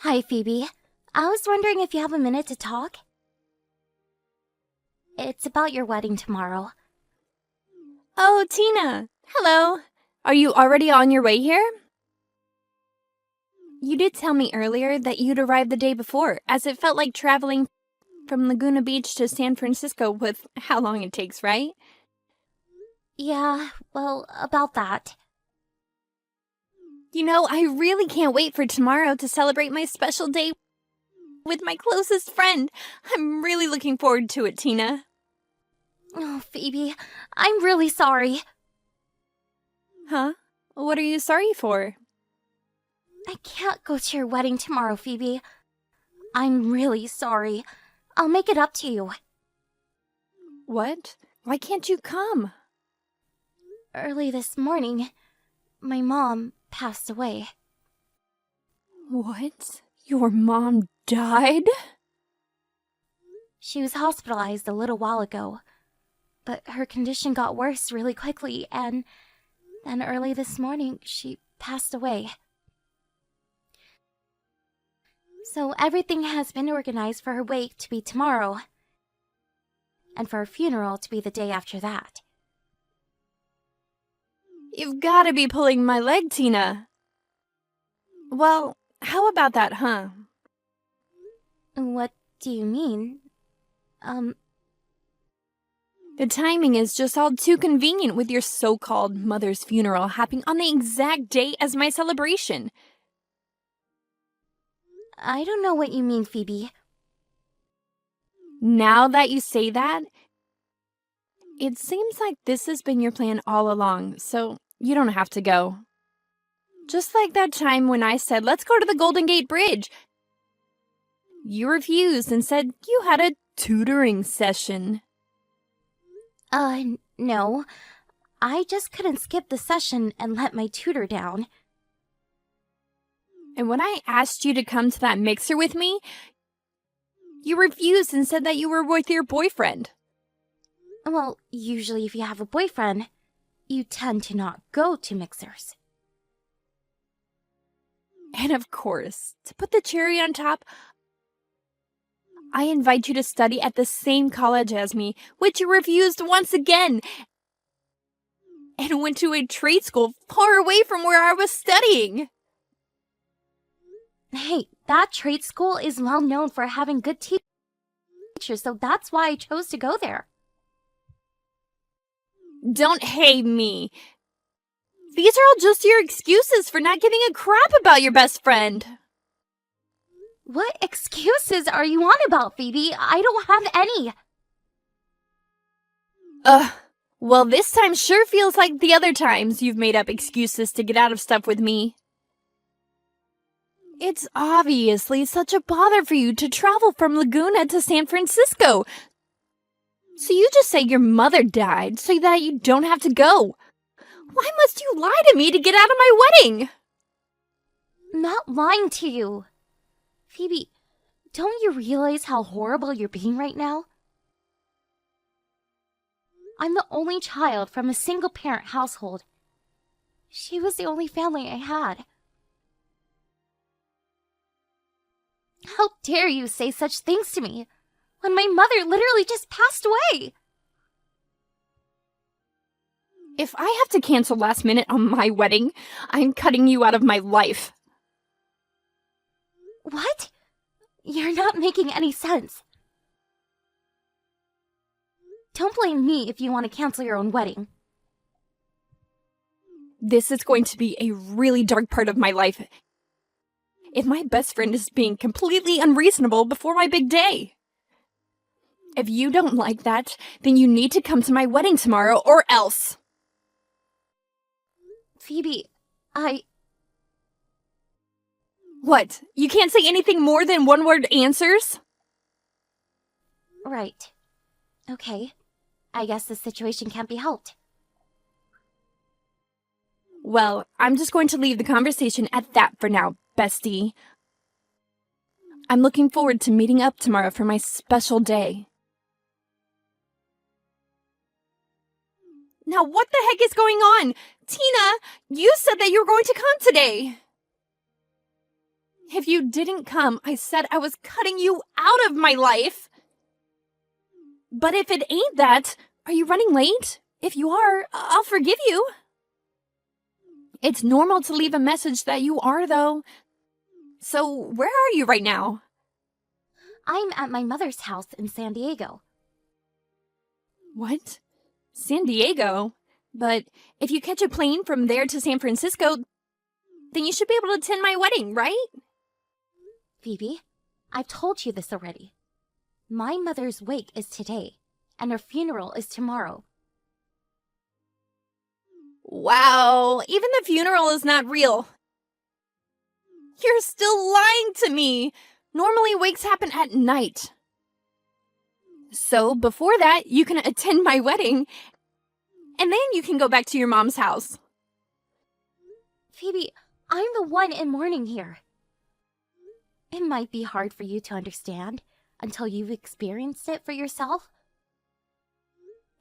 Hi, Phoebe. I was wondering if you have a minute to talk? It's about your wedding tomorrow. Oh, Tina. Hello. Are you already on your way here? You did tell me earlier that you'd arrived the day before, as it felt like traveling from Laguna Beach to San Francisco with how long it takes, right? Yeah, well, about that. I really can't wait for tomorrow to celebrate my special day with my closest friend. I'm really looking forward to it, Tina. Oh, Phoebe, I'm really sorry. Huh? What are you sorry for? I can't go to your wedding tomorrow, Phoebe. I'm really sorry. I'll make it up to you. What? Why can't you come? Early this morning, my mom passed away. What? Your mom died? She was hospitalized a little while ago, but her condition got worse really quickly, and then early this morning, she passed away. So everything has been organized for her wake to be tomorrow, and for her funeral to be the day after that. You've gotta be pulling my leg, Tina. Well, how about that, huh? What do you mean? The timing is just all too convenient with your so-called mother's funeral happening on the exact day as my celebration. I don't know what you mean, Phoebe. Now that you say that, it seems like this has been your plan all along, so you don't have to go. Just like that time when I said, let's go to the Golden Gate Bridge. You refused and said you had a tutoring session. No. I just couldn't skip the session and let my tutor down. And when I asked you to come to that mixer with me, you refused and said that you were with your boyfriend. Well, usually if you have a boyfriend, you tend to not go to mixers. And of course, to put the cherry on top, I invite you to study at the same college as me, which you refused once again, and went to a trade school far away from where I was studying. Hey, that trade school is well known for having good teachers, so that's why I chose to go there. Don't hate me. These are all just your excuses for not giving a crap about your best friend. What excuses are you on about, Phoebe? I don't have any. Well, this time sure feels like the other times you've made up excuses to get out of stuff with me. It's obviously such a bother for you to travel from Laguna to San Francisco. So you just say your mother died so that you don't have to go. Why must you lie to me to get out of my wedding? I'm not lying to you. Phoebe, don't you realize how horrible you're being right now? I'm the only child from a single-parent household. She was the only family I had. How dare you say such things to me, when my mother literally just passed away? If I have to cancel last minute on my wedding, I'm cutting you out of my life. What? You're not making any sense. Don't blame me if you want to cancel your own wedding. This is going to be a really dark part of my life. If my best friend is being completely unreasonable before my big day. If you don't like that, then you need to come to my wedding tomorrow or else. Phoebe, What? You can't say anything more than one-word answers? Right. Okay. I guess the situation can't be helped. Well, I'm just going to leave the conversation at that for now, bestie. I'm looking forward to meeting up tomorrow for my special day. Now what the heck is going on? Tina, you said that you were going to come today. If you didn't come, I said I was cutting you out of my life. But if it ain't that, are you running late? If you are, I'll forgive you. It's normal to leave a message that you are, though. So, where are you right now? I'm at my mother's house in San Diego. What? San Diego? But if you catch a plane from there to San Francisco, then you should be able to attend my wedding, right? Phoebe, I've told you this already. My mother's wake is today, and her funeral is tomorrow. Wow, even the funeral is not real. You're still lying to me. Normally wakes happen at night. So before that, you can attend my wedding, and then you can go back to your mom's house. Phoebe, I'm the one in mourning here. It might be hard for you to understand until you've experienced it for yourself.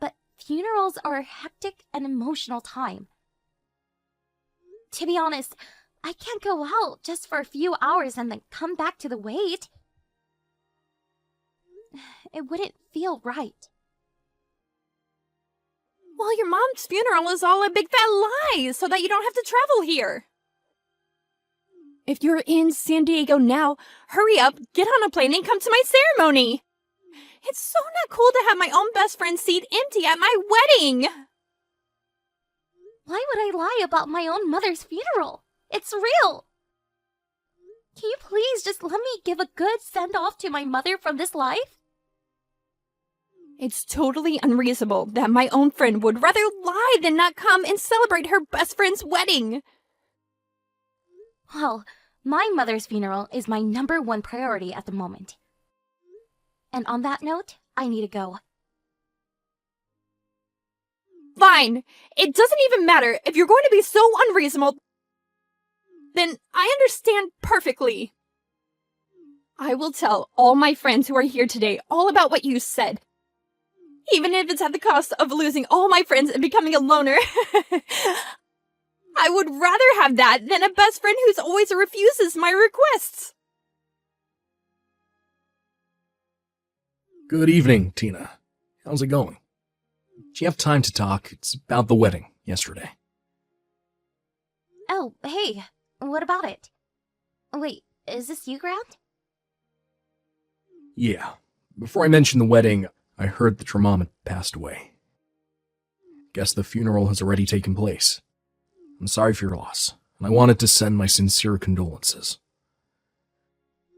But funerals are a hectic and emotional time. To be honest, I can't go out just for a few hours and then come back to the wait. It wouldn't feel right. Well, your mom's funeral is all a big fat lie so that you don't have to travel here. If you're in San Diego now, hurry up, get on a plane, and come to my ceremony. It's so not cool to have my own best friend's seat empty at my wedding. Why would I lie about my own mother's funeral? It's real. Can you please just let me give a good send-off to my mother from this life? It's totally unreasonable that my own friend would rather lie than not come and celebrate her best friend's wedding. Well, my mother's funeral is my #1 priority at the moment. And on that note, I need to go. Fine. It doesn't even matter. If you're going to be so unreasonable, then I understand perfectly. I will tell all my friends who are here today all about what you said. Even if it's at the cost of losing all my friends and becoming a loner. I would rather have that than a best friend who's always refuses my requests. Good evening, Tina. How's it going? Do you have time to talk? It's about the wedding yesterday. Oh, hey, what about it? Wait, is this you, Grant? Yeah. Before I mention the wedding, I heard that your mom had passed away. Guess the funeral has already taken place. I'm sorry for your loss, and I wanted to send my sincere condolences.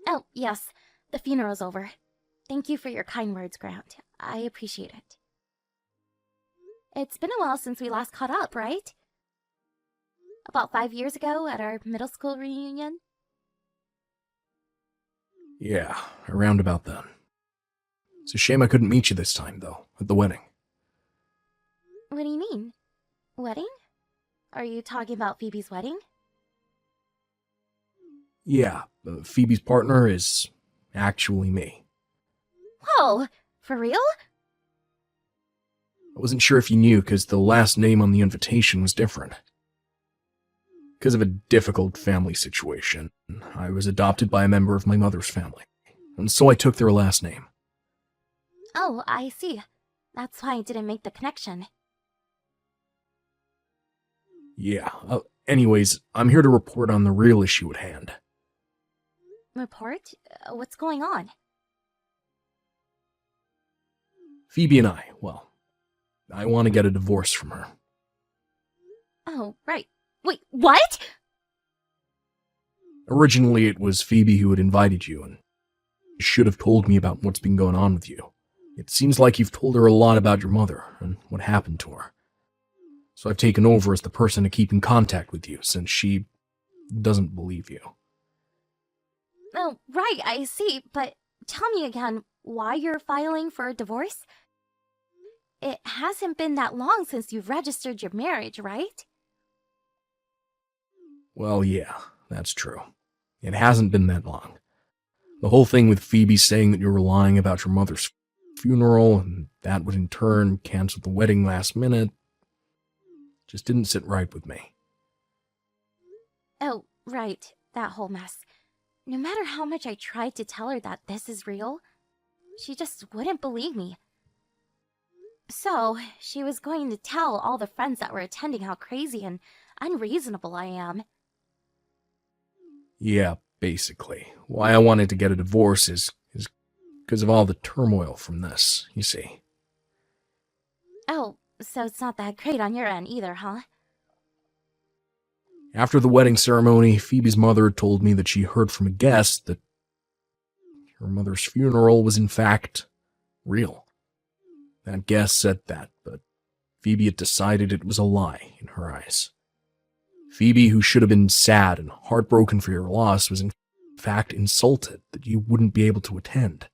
Oh, yes, the funeral's over. Thank you for your kind words, Grant. I appreciate it. It's been a while since we last caught up, right? About 5 years ago at our middle school reunion? Yeah, around about then. It's a shame I couldn't meet you this time, though, at the wedding. What do you mean? Wedding? Are you talking about Phoebe's wedding? Yeah, Phoebe's partner is actually me. Whoa! For real? I wasn't sure if you knew because the last name on the invitation was different. Because of a difficult family situation, I was adopted by a member of my mother's family, and so I took their last name. Oh, I see. That's why I didn't make the connection. Yeah, anyways, I'm here to report on the real issue at hand. Report? What's going on? Phoebe and I want to get a divorce from her. Oh, right. Wait, what? Originally, it was Phoebe who had invited you, and you should have told me about what's been going on with you. It seems like you've told her a lot about your mother and what happened to her. So I've taken over as the person to keep in contact with you, since she doesn't believe you. Oh, right, I see. But tell me again, why you're filing for a divorce? It hasn't been that long since you've registered your marriage, right? Well, yeah, that's true. It hasn't been that long. The whole thing with Phoebe saying that you were lying about your mother's funeral, and that would in turn cancel the wedding last minute, just didn't sit right with me. Oh, right, that whole mess. no matter how much I tried to tell her that this is real, she just wouldn't believe me. So, she was going to tell all the friends that were attending how crazy and unreasonable I am. Yeah, basically. Why I wanted to get a divorce is because of all the turmoil from this, you see. Oh, so it's not that great on your end either, huh? After the wedding ceremony, Phoebe's mother had told me that she heard from a guest that her mother's funeral was in fact real. That guest said that, but Phoebe had decided it was a lie in her eyes. Phoebe, who should have been sad and heartbroken for your loss, was in fact insulted that you wouldn't be able to attend.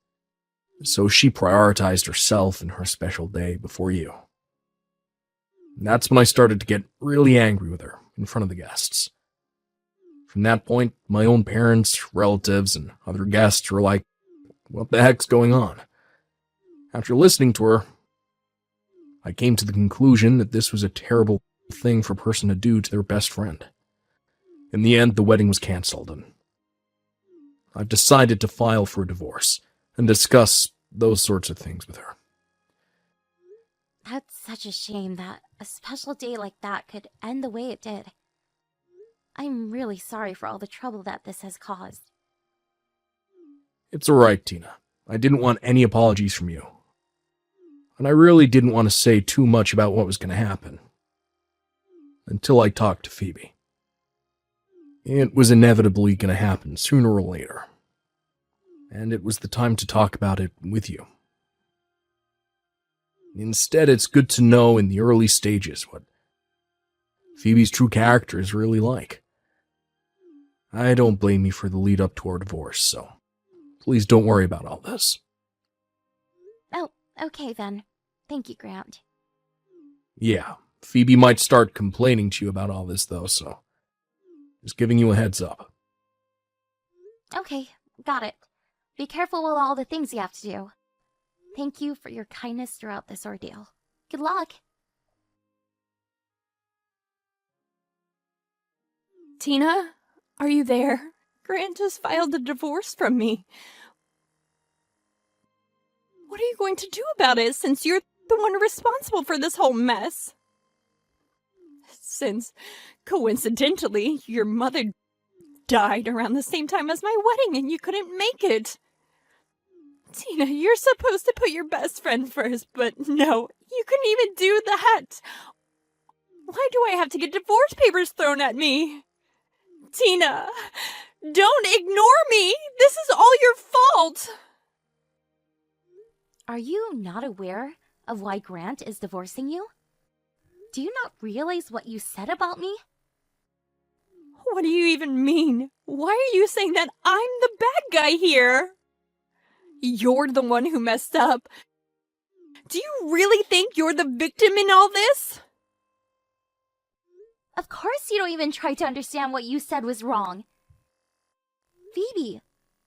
So she prioritized herself and her special day before you. And that's when I started to get really angry with her in front of the guests. From that point, my own parents, relatives, and other guests were like, what the heck's going on? After listening to her, I came to the conclusion that this was a terrible thing for a person to do to their best friend. In the end, the wedding was cancelled, and I've decided to file for a divorce and discuss those sorts of things with her. That's such a shame that a special day like that could end the way it did. I'm really sorry for all the trouble that this has caused. It's alright, Tina. I didn't want any apologies from you. And I really didn't want to say too much about what was going to happen. Until I talked to Phoebe. It was inevitably going to happen sooner or later. And it was the time to talk about it with you. Instead, it's good to know in the early stages what Phoebe's true character is really like. I don't blame you for the lead up to our divorce, so please don't worry about all this. Oh, okay then. Thank you, Grant. Yeah, Phoebe might start complaining to you about all this though, so just giving you a heads up. Okay, got it. Be careful with all the things you have to do. Thank you for your kindness throughout this ordeal. Good luck. Tina, are you there? Grant just filed a divorce from me. What are you going to do about it since you're the one responsible for this whole mess? Since, coincidentally, your mother died around the same time as my wedding and you couldn't make it. Tina, you're supposed to put your best friend first, but no, you couldn't even do that. Why do I have to get divorce papers thrown at me? Tina, don't ignore me. This is all your fault. Are you not aware of why Grant is divorcing you? Do you not realize what you said about me? What do you even mean? Why are you saying that I'm the bad guy here? You're the one who messed up. Do you really think you're the victim in all this? Of course you don't even try to understand what you said was wrong. Phoebe,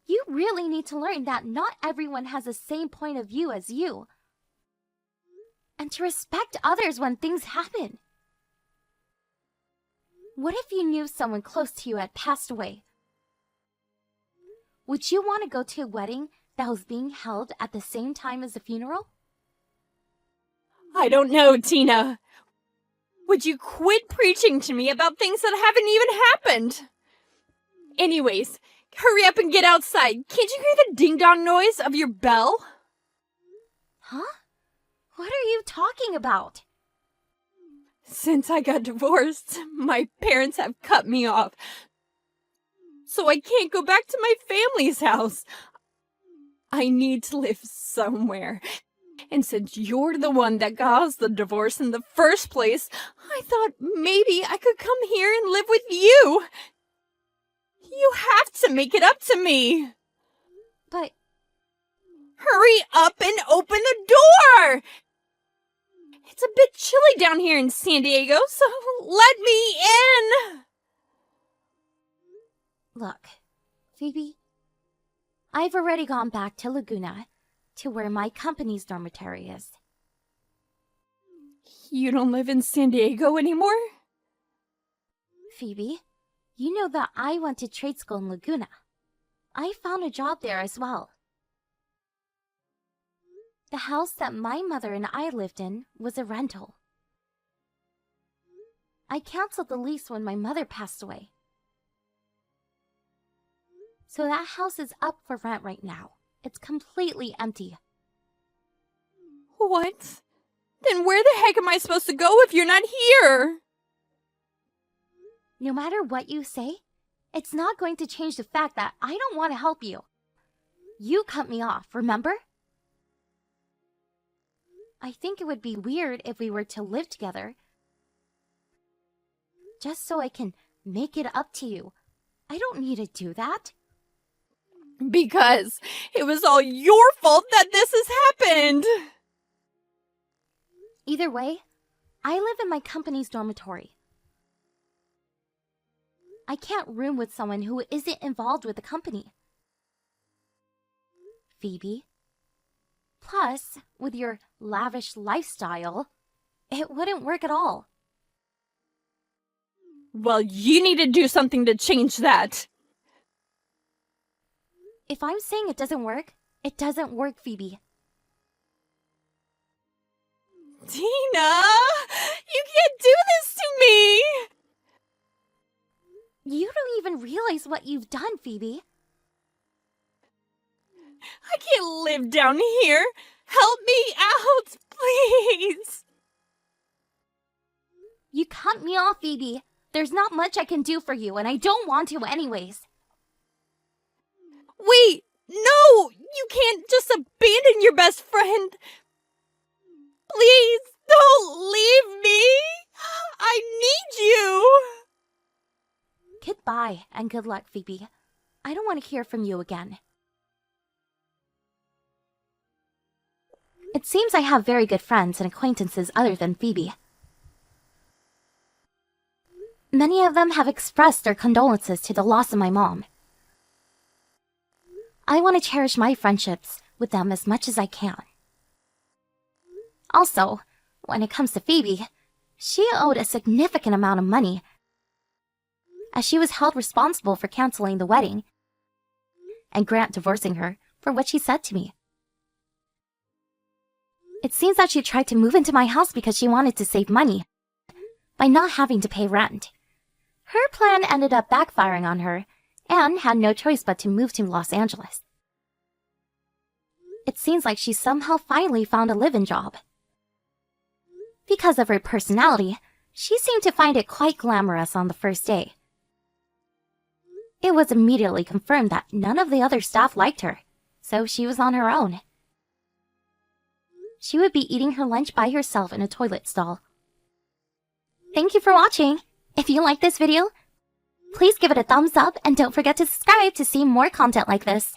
you really need to learn that not everyone has the same point of view as you. And to respect others when things happen. What if you knew someone close to you had passed away? Would you want to go to a wedding that was being held at the same time as the funeral? I don't know, Tina. Would you quit preaching to me about things that haven't even happened? Anyways, hurry up and get outside. Can't you hear the ding-dong noise of your bell? Huh? What are you talking about? Since I got divorced, my parents have cut me off. So I can't go back to my family's house. I need to live somewhere. And since you're the one that caused the divorce in the first place, I thought maybe I could come here and live with you. You have to make it up to me. But... Hurry up and open the door! It's a bit chilly down here in San Diego, so let me in! Look, Phoebe, I've already gone back to Laguna, to where my company's dormitory is. You don't live in San Diego anymore? Phoebe, you know that I went to trade school in Laguna. I found a job there as well. The house that my mother and I lived in was a rental. I canceled the lease when my mother passed away. So that house is up for rent right now. It's completely empty. What? Then where the heck am I supposed to go if you're not here? No matter what you say, it's not going to change the fact that I don't want to help you. You cut me off, remember? I think it would be weird if we were to live together. Just so I can make it up to you. I don't need to do that. Because it was all your fault that this has happened. Either way, I live in my company's dormitory. I can't room with someone who isn't involved with the company. Phoebe. Plus, with your lavish lifestyle, it wouldn't work at all. Well, you need to do something to change that. If I'm saying it doesn't work, it doesn't work, Phoebe. Tina! You can't do this to me! You don't even realize what you've done, Phoebe. I can't live down here. Help me out, please. You cut me off, Phoebe. There's not much I can do for you, and I don't want to anyways. Wait, no! You can't just abandon your best friend. Please, don't leave me. I need you. Goodbye, and good luck, Phoebe. I don't want to hear from you again. It seems I have very good friends and acquaintances other than Phoebe. Many of them have expressed their condolences to the loss of my mom. I want to cherish my friendships with them as much as I can. Also, when it comes to Phoebe, she owed a significant amount of money, as she was held responsible for canceling the wedding and Grant divorcing her for what she said to me. It seems that she tried to move into my house because she wanted to save money by not having to pay rent. Her plan ended up backfiring on her and had no choice but to move to Los Angeles. It seems like she somehow finally found a live-in job. Because of her personality, she seemed to find it quite glamorous on the first day. It was immediately confirmed that none of the other staff liked her, so she was on her own. She would be eating her lunch by herself in a toilet stall. Thank you for watching! If you like this video, please give it a thumbs up and don't forget to subscribe to see more content like this.